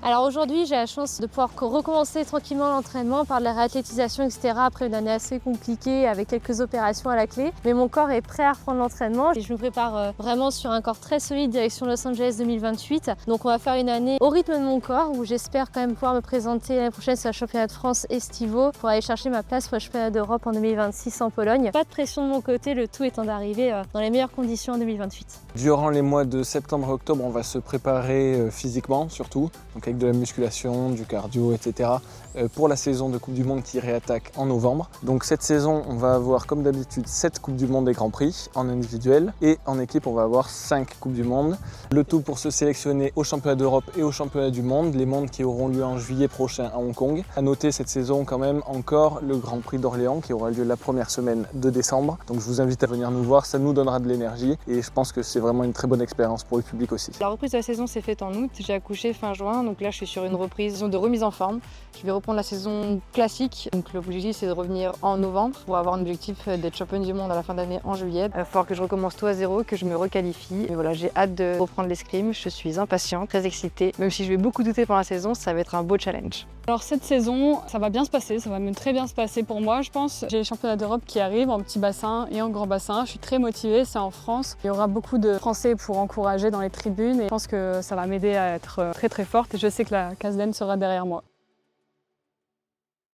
Alors aujourd'hui, j'ai la chance de pouvoir recommencer tranquillement l'entraînement par de la réathlétisation, etc. après une année assez compliquée avec quelques opérations à la clé. Mais mon corps est prêt à reprendre l'entraînement et je me prépare vraiment sur un corps très solide direction Los Angeles 2028. Donc on va faire une année au rythme de mon corps où j'espère quand même pouvoir me présenter l'année prochaine sur le championnat de France estivaux pour aller chercher ma place pour le championnat d'Europe en 2026 en Pologne. Pas de pression de mon côté, le tout étant d'arriver dans les meilleures conditions en 2028. Durant les mois de septembre et octobre, on va se préparer physiquement surtout, donc avec de la musculation, du cardio, etc. pour la saison de Coupe du Monde qui réattaque en novembre. Donc cette saison, on va avoir comme d'habitude 7 Coupes du Monde et Grands Prix en individuel et en équipe, on va avoir 5 Coupes du Monde. Le tout pour se sélectionner au championnat d'Europe et au championnat du monde, les mondes qui auront lieu en juillet prochain à Hong Kong. À noter cette saison quand même encore le Grand Prix d'Orléans qui aura lieu la première semaine de décembre. Donc je vous invite à venir nous voir, ça nous donnera de l'énergie et je pense que c'est vraiment une très bonne expérience pour le public aussi. La reprise de la saison s'est faite en août, j'ai accouché fin juin, donc là je suis sur une reprise de remise en forme. Je vais reprendre la saison classique, donc l'objectif c'est de revenir en novembre pour avoir un objectif d'être championne du monde à la fin d'année en juillet. Il va falloir que je recommence tout à zéro, que je me requalifie. Et voilà, j'ai hâte de reprendre l'escrime, je suis impatiente, très excitée. Même si je vais beaucoup douter pendant la saison, ça va être un beau challenge. Alors cette saison, ça va bien se passer, ça va même très bien se passer pour moi je pense. J'ai les championnats d'Europe qui arrivent en petit bassin et en grand bassin. Je suis très motivée, c'est en France. Il y aura beaucoup de Français pour encourager dans les tribunes et je pense que ça va m'aider à être très forte et je sais que la Caslen sera derrière moi.